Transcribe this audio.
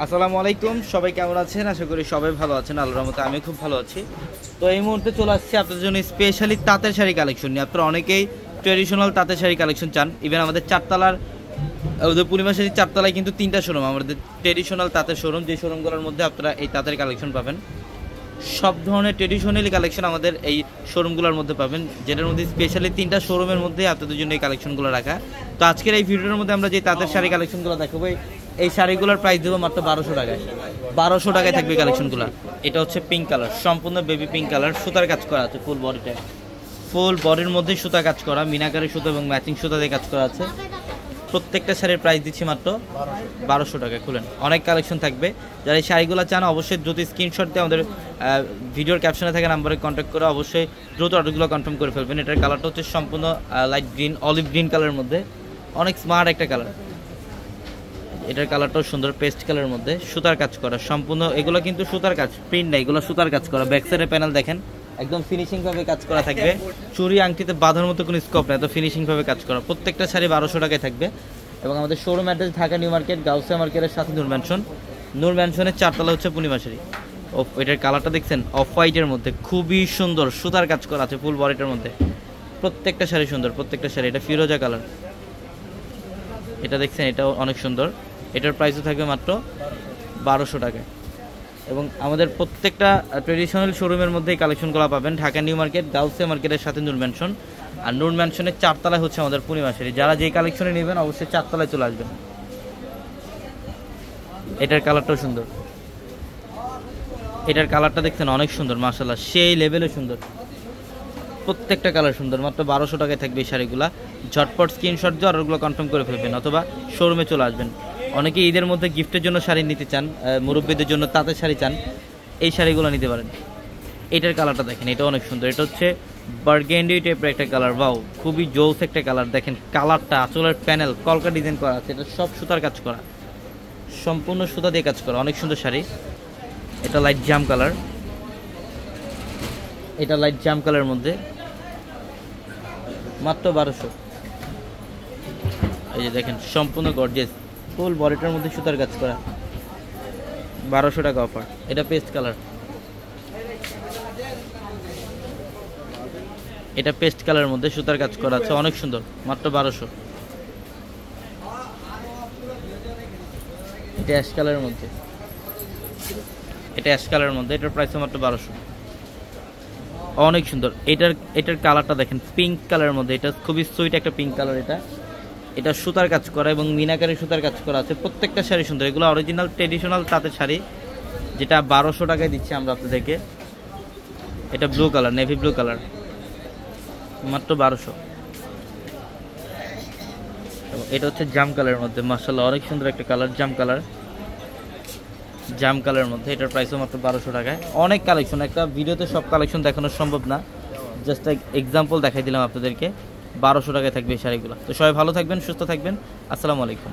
আসসালামু আলাইকুম, সবাই কেমন আছেন? আশা করি সবাই ভালো আছেন। আল্লাহর রহমতে আমি খুব ভালো আছি। তো এই মুহূর্তে চলে আসছি আপনাদের জন্য স্পেশালি তাঁতের শাড়ি কালেকশন নিয়ে। আপনারা অনেকেই ট্রেডিশনাল তাঁতের শাড়ি কালেকশন চান। ইভেন আমাদের চারতলার ওদের পূর্ণিমা শাড়ি চারতলায় কিন্তু 3টা শোরুম, আমাদের ট্রেডিশনাল তাঁতের শোরুম, যে শোরুমগুলোর মধ্যে আপনারা এই তাঁতের কালেকশন পাবেন। সব ধরনের ট্রেডিশনালি কালেকশন আমাদের এই শোরুমগুলোর মধ্যে পাবেন, যেটার মধ্যে স্পেশালি 3টা শোরুমের মধ্যে আপনাদের জন্য এই কালেকশনগুলো রাখা। তো আজকের এই ভিডিওর মধ্যে আমরা যে তাঁতের শাড়ি কালেকশনগুলো দেখাবো, এই শাড়িগুলোর প্রাইস দেবো মাত্র 1200 টাকায়। 1200 টাকায় থাকবে কালেকশনগুলো। এটা হচ্ছে পিঙ্ক কালার, সম্পূর্ণ বেবি পিঙ্ক কালার, সুতার কাজ করা আছে ফুল বডিটায়। ফুল বডির মধ্যে সুতা কাজ করা, মিনাকারি সুতা এবং ম্যাচিং সুতা দিয়ে কাজ করা আছে। প্রত্যেকটা শাড়ির প্রাইস দিচ্ছি মাত্র 1200 টাকা। খুলেন, অনেক কালেকশন থাকবে। যারা এই শাড়িগুলো চান অবশ্যই দ্রুত স্ক্রিনশট দিয়ে আমাদের ভিডিওর ক্যাপশনে থাকা নাম্বারে কন্ট্যাক্ট করে অবশ্যই দ্রুত অর্ডারগুলো কনফার্ম করে ফেলবেন। এটার কালারটা হচ্ছে সম্পূর্ণ লাইট গ্রিন, অলিভ গ্রিন কালারের মধ্যে, অনেক স্মার্ট একটা কালার। এটার কালারটাও সুন্দর, পেস্ট কালারের মধ্যে সুতার কাজ করা সম্পূর্ণ। এগুলো কিন্তু সুতার কাজ, প্রিন্ট না, এগুলো সুতার কাজ করা। ব্যাক সাইডের প্যানেল দেখেন, একদম ফিনিশিং ভাবে কাজ করা থাকবে। চুরি আংটিতে বাঁধার মতো কোনো স্কোপ নেই, তো ফিনিশিং ভাবে কাজ করা। প্রত্যেকটা শাড়ি 1200 টাকায় থাকবে। এবং আমাদের showroom address Dhaka new market, Gausia মার্কেটের সাথে নূর ম্যানশন। নূর ম্যানশনের 4তলা হচ্ছে পূর্ণিমা শাড়ি। এটার কালারটা দেখছেন অফ হোয়াইটের মধ্যে, খুবই সুন্দর, সুতার কাজ করা আছে ফুল বডিটার মধ্যে। প্রত্যেকটা শাড়ি সুন্দর, প্রত্যেকটা শাড়ি। এটা ফিরোজা কালার, এটা দেখছেন, এটাও অনেক সুন্দর। এটার প্রাইসও থাকবে মাত্র 1200 টাকায়। এবং আমাদের প্রত্যেকটা ট্রেডিশনাল শোরুমের মধ্যে এই কালেকশনগুলো পাবেন। ঢাকা নিউ মার্কেট, গাউসিয়া মার্কেটের সাথে নূর ম্যানশন। আর নূর ম্যানশনের 4তলায় হচ্ছে আমাদের পূর্ণিমা শাড়ি। যারা যেই কালেকশনে নেবেন অবশ্যই 4তলায় চলে আসবেন। এটার কালারটাও সুন্দর, এটার কালারটা দেখছেন অনেক সুন্দর, মাশাআল্লাহ সেই লেভেলে সুন্দর। প্রত্যেকটা কালার সুন্দর। মাত্র 1200 টাকায় থাকবে এই শাড়িগুলো। ঝটপট স্ক্রিনশট দিয়ে অর্ডারগুলো কনফার্ম করে ফেলবেন অথবা শোরুমে চলে আসবেন। অনেকে ঈদের মধ্যে গিফটের জন্য শাড়ি নিতে চান, মুরব্বীদের জন্য তাঁতের শাড়ি চান, এই শাড়িগুলো নিতে পারেন। এটার কালারটা দেখেন, এটা অনেক সুন্দর। এটা হচ্ছে বার্গেন্ডি টাইপের একটা কালার। বাও, খুবই জোস একটা কালার। দেখেন কালারটা, আঁচলের প্যানেল কলকা ডিজাইন করা আছে। এটা সব সুতার কাজ করা, সম্পূর্ণ সুতা দিয়ে কাজ করা, অনেক সুন্দর শাড়ি। এটা লাইট জাম কালার, এটা লাইট জাম কালারের মধ্যে মাত্র 1200। এই যে দেখেন সম্পূর্ণ গর্জিয়াস, ফুল বডিটার মধ্যে সুতার কাজ করা, 1200 টাকা অফার। এটা পেস্ট কালার, এটা পেস্ট কালারের মধ্যে সুতার কাজ করা আছে, অনেক সুন্দর, মাত্র 1200। এটা অ্যাশ কালারের মধ্যে, এটা অ্যাশ কালারের মধ্যে, এটার প্রাইস মাত্র 1200। অনেক সুন্দর। এটার কালারটা দেখেন, পিঙ্ক কালারের মধ্যে, এটা খুবই সুইট একটা পিঙ্ক কালার। এটা সুতার কাজ করা এবং মিনাকারি সুতার কাজ করা আছে। প্রত্যেকটা শাড়ি সুন্দর। এগুলো অরিজিনাল ট্রেডিশনাল তাঁতের শাড়ি, যেটা 1200 টাকায় দিচ্ছি আমরা আপনাদেরকে। এটা blue colour, navy blue colour, মাত্র 1200। এটা হচ্ছে জাম কালারের মধ্যে, মাশাআল্লাহ অনেক সুন্দর একটা কালার, জাম কালার, জাম কালারের মধ্যে। এটার প্রাইসও মাত্র 1200 টাকায়। অনেক কালেকশন, একটা ভিডিওতে সব কালেকশন দেখানো সম্ভব না, জাস্ট এক্সাম্পল দেখাই দিলাম আপনাদেরকে। 1200 টাকায় থাকবে এই শাড়িগুলো। তো সবাই ভালো থাকবেন, সুস্থ থাকবেন। আসসালামু আলাইকুম।